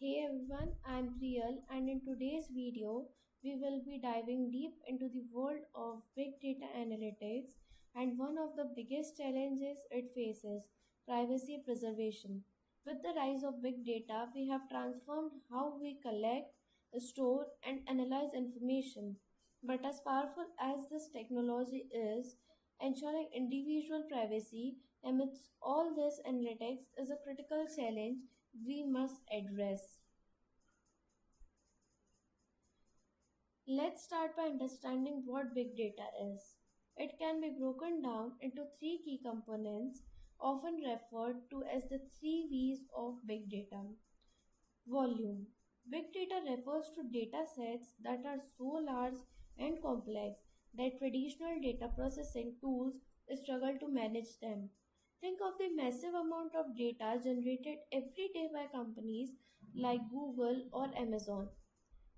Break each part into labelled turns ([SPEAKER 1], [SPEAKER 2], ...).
[SPEAKER 1] Hey everyone, I'm Priyal, and in today's video, we will be diving deep into the world of big data analytics and one of the biggest challenges it faces, privacy preservation. With the rise of big data, we have transformed how we collect, store, and analyze information. But as powerful as this technology is, ensuring individual privacy amidst all this analytics is a critical challenge we must address. Let's start by understanding what big data is. It can be broken down into three key components, often referred to as the three V's of big data. Volume. Big data refers to data sets that are so large and complex that traditional data processing tools struggle to manage them. Think of the massive amount of data generated every day by companies like Google or Amazon.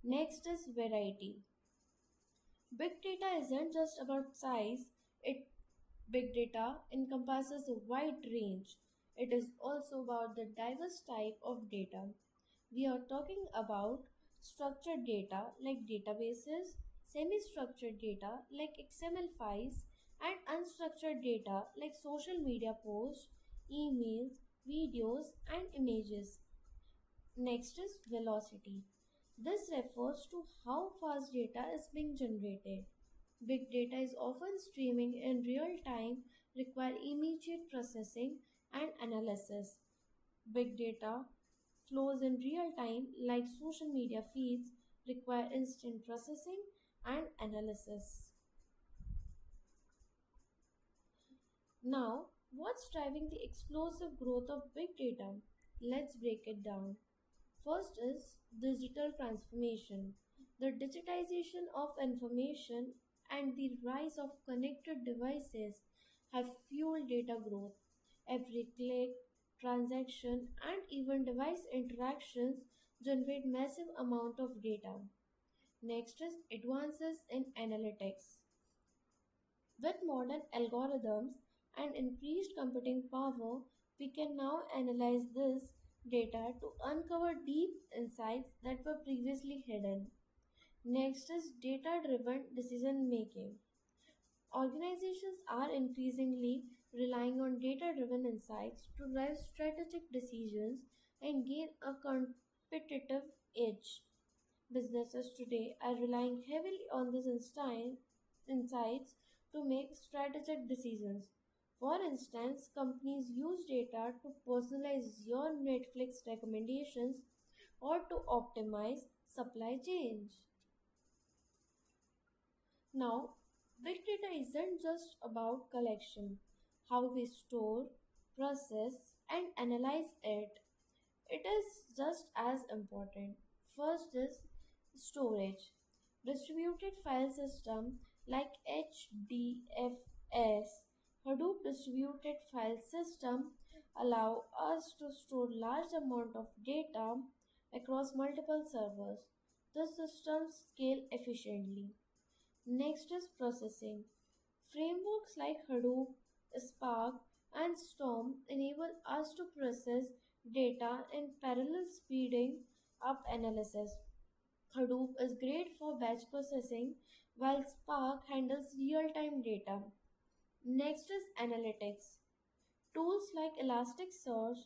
[SPEAKER 1] Next is variety. Big data isn't just about size, it big data encompasses a wide range. It is also about the diverse type of data. We are talking about structured data like databases, semi-structured data like XML files, and unstructured data like social media posts, emails, videos, and images. Next is velocity. This refers to how fast data is being generated. Big data is often streaming in real time, require immediate processing and analysis. Big data flows in real time like social media feeds require instant processing and analysis. Now, what's driving the explosive growth of big data? Let's break it down. First is digital transformation. The digitization of information and the rise of connected devices have fueled data growth. Every click, transaction, and even device interactions generate massive amount of data. Next is advances in analytics. With modern algorithms and increased computing power, we can now analyze this data to uncover deep insights that were previously hidden. Next is data driven decision making. Organizations are increasingly relying on data driven insights to drive strategic decisions and gain a competitive edge. Businesses today are relying heavily on these insights to make strategic decisions. For instance, companies use data to personalize your Netflix recommendations or to optimize supply chains. Now, big data isn't just about collection, how we store, process, and analyze it. It is just as important. First is storage. Distributed file system like HDFS, Hadoop distributed file system allow us to store large amount of data across multiple servers. The systems scale efficiently. Next is processing. Frameworks like Hadoop, Spark, and Storm enable us to process data in parallel, speeding up analysis. Hadoop is great for batch processing, while Spark handles real time data. Next is analytics. Tools like Elasticsearch,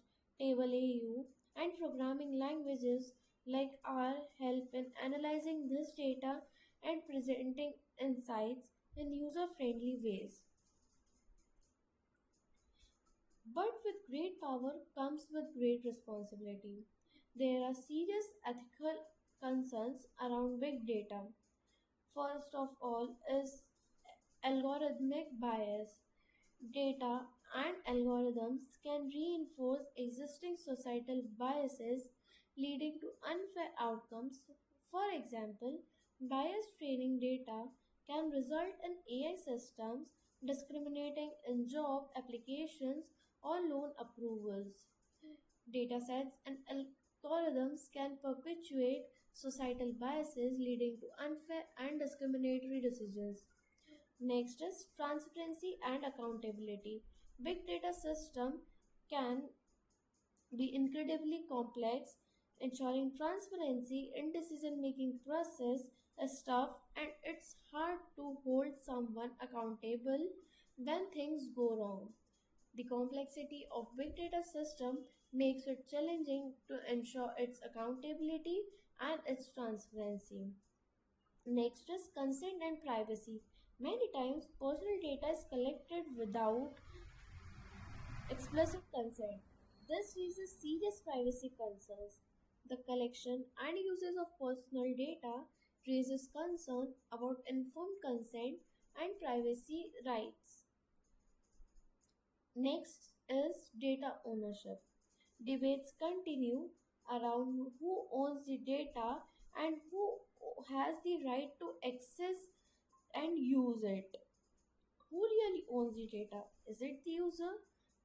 [SPEAKER 1] TableAU, and programming languages like R help in analyzing this data and presenting insights in user friendly ways. But with great power comes with great responsibility. There are serious ethical concerns around big data. First of all is algorithmic bias. Data and algorithms can reinforce existing societal biases, leading to unfair outcomes. For example, biased training data can result in AI systems discriminating in job applications or loan approvals. Datasets and algorithms can perpetuate societal biases, leading to unfair and discriminatory decisions. Next is transparency and accountability. Big data system can be incredibly complex. Ensuring transparency in decision making process is tough, and it's hard to hold someone accountable when things go wrong. The complexity of big data system makes it challenging to ensure its accountability and its transparency. Next is consent and privacy. Many times personal data is collected without explicit consent. This raises serious privacy concerns. The collection and usage of personal data raises concern about informed consent and privacy rights. Next is data ownership. Debates continue around who owns the data and who has the right to access and use it. Who really owns the data? Is it the user,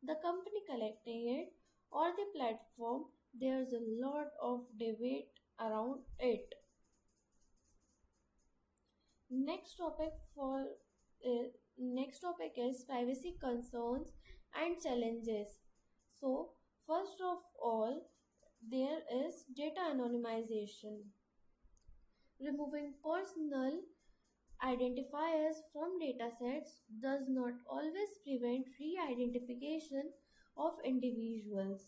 [SPEAKER 1] the company collecting it, or the platform? There's a lot of debate around it. Next topic for uh, next topic is privacy concerns and challenges. So, first of all, there is data anonymization. Removing personal identifiers from datasets does not always prevent re-identification of individuals.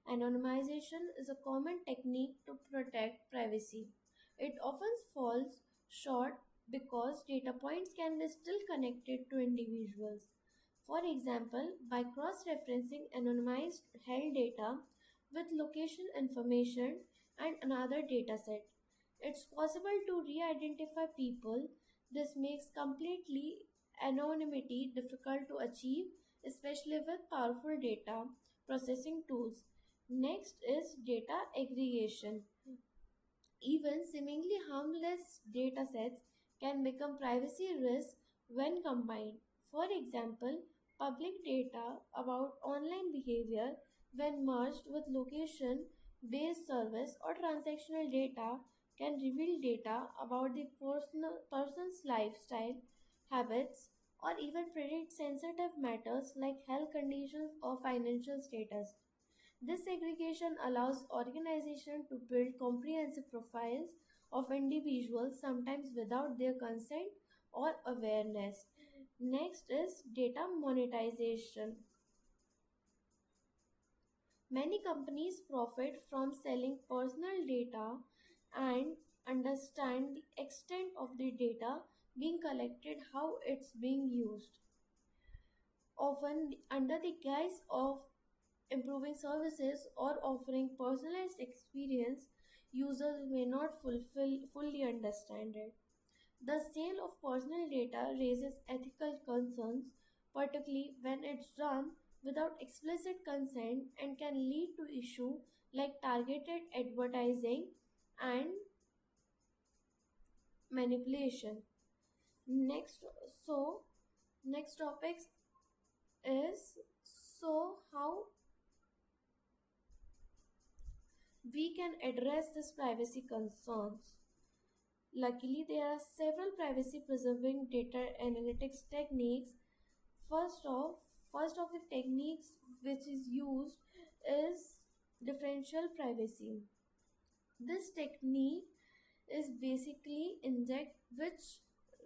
[SPEAKER 1] Anonymization is a common technique to protect privacy. It often falls short because data points can be still connected to individuals. For example, by cross-referencing anonymized held data with location information and another dataset, it's possible to re-identify people. This makes completely anonymity difficult to achieve, especially with powerful data processing tools. Next is data aggregation. Even seemingly harmless datasets can become privacy risks when combined. For example, public data about online behavior, when merged with location based service or transactional data, can reveal data about the person's lifestyle, habits, or even predict sensitive matters like health conditions or financial status. This segregation allows organizations to build comprehensive profiles of individuals, sometimes without their consent or awareness. Next is data monetization. Many companies profit from selling personal data and understand the extent of the data being collected, how it's being used. Often, under the guise of improving services or offering personalized experience, users may not fully understand it. The sale of personal data raises ethical concerns, particularly when it's done without explicit consent, and can lead to issues like targeted advertising and manipulation. Next, so next topic is how we can address these privacy concerns. Luckily, there are several privacy preserving data analytics techniques. First of, first of the techniques which is used is differential privacy. This technique is basically inject which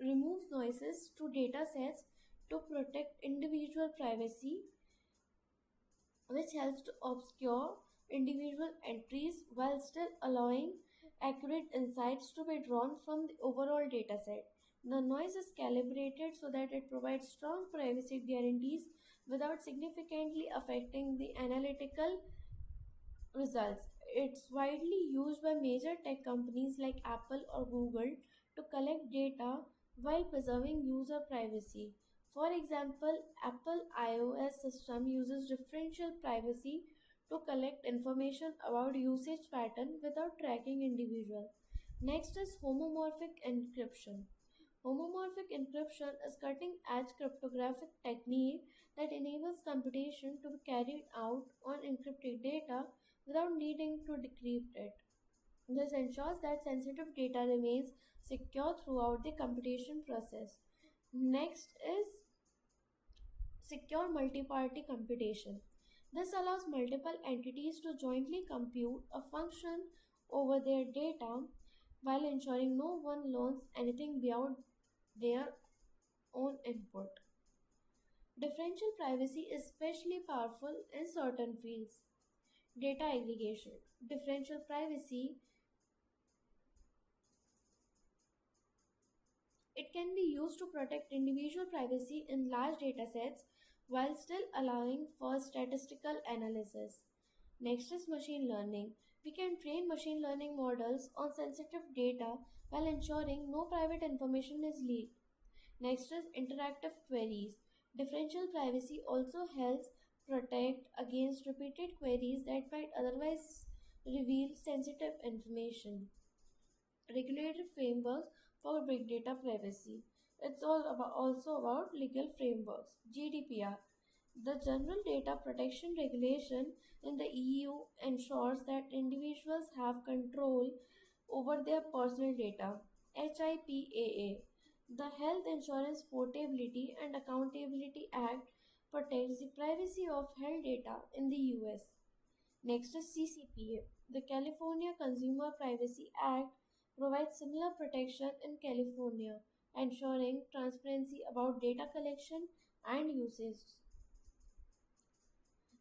[SPEAKER 1] removes noises to data sets to protect individual privacy, which helps to obscure individual entries while still allowing accurate insights to be drawn from the overall dataset. The noise is calibrated so that it provides strong privacy guarantees without significantly affecting the analytical results. It's widely used by major tech companies like Apple or Google to collect data while preserving user privacy. For example, Apple iOS system uses differential privacy to collect information about usage pattern without tracking individual. Next is homomorphic encryption. Homomorphic encryption is cutting-edge cryptographic technique that enables computation to be carried out on encrypted data without needing to decrypt it. This ensures that sensitive data remains secure throughout the computation process. Next is secure multi-party computation. This allows multiple entities to jointly compute a function over their data while ensuring no one learns anything beyond their own input. Differential privacy is especially powerful in certain fields. Data aggregation. Differential privacy, it can be used to protect individual privacy in large datasets while still allowing for statistical analysis. Next is machine learning. We can train machine learning models on sensitive data while ensuring no private information is leaked. Next is interactive queries. Differential privacy also helps protect against repeated queries that might otherwise reveal sensitive information. Regulatory frameworks for big data privacy. It's all about also about legal frameworks. GDPR. The General Data Protection Regulation in the EU ensures that individuals have control over their personal data. HIPAA. The Health Insurance Portability and Accountability Act protects the privacy of health data in the US. Next is CCPA. The California Consumer Privacy Act provides similar protection in California, ensuring transparency about data collection and usage.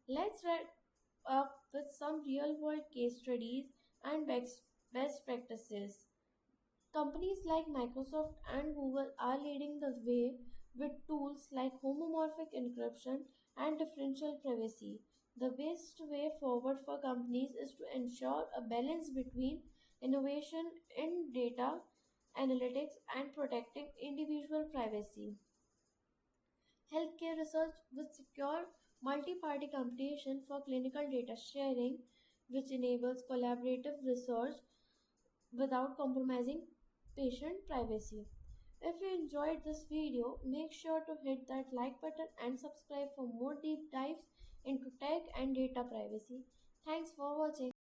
[SPEAKER 1] Let's wrap up with some real world case studies and best practices. Companies like Microsoft and Google are leading the way with tools like homomorphic encryption and differential privacy. The best way forward for companies is to ensure a balance between innovation in data analytics and protecting individual privacy. Healthcare research with secure multi-party computation for clinical data sharing, which enables collaborative research without compromising patient privacy. If you enjoyed this video, make sure to hit that like button and subscribe for more deep dives into tech and data privacy. Thanks for watching.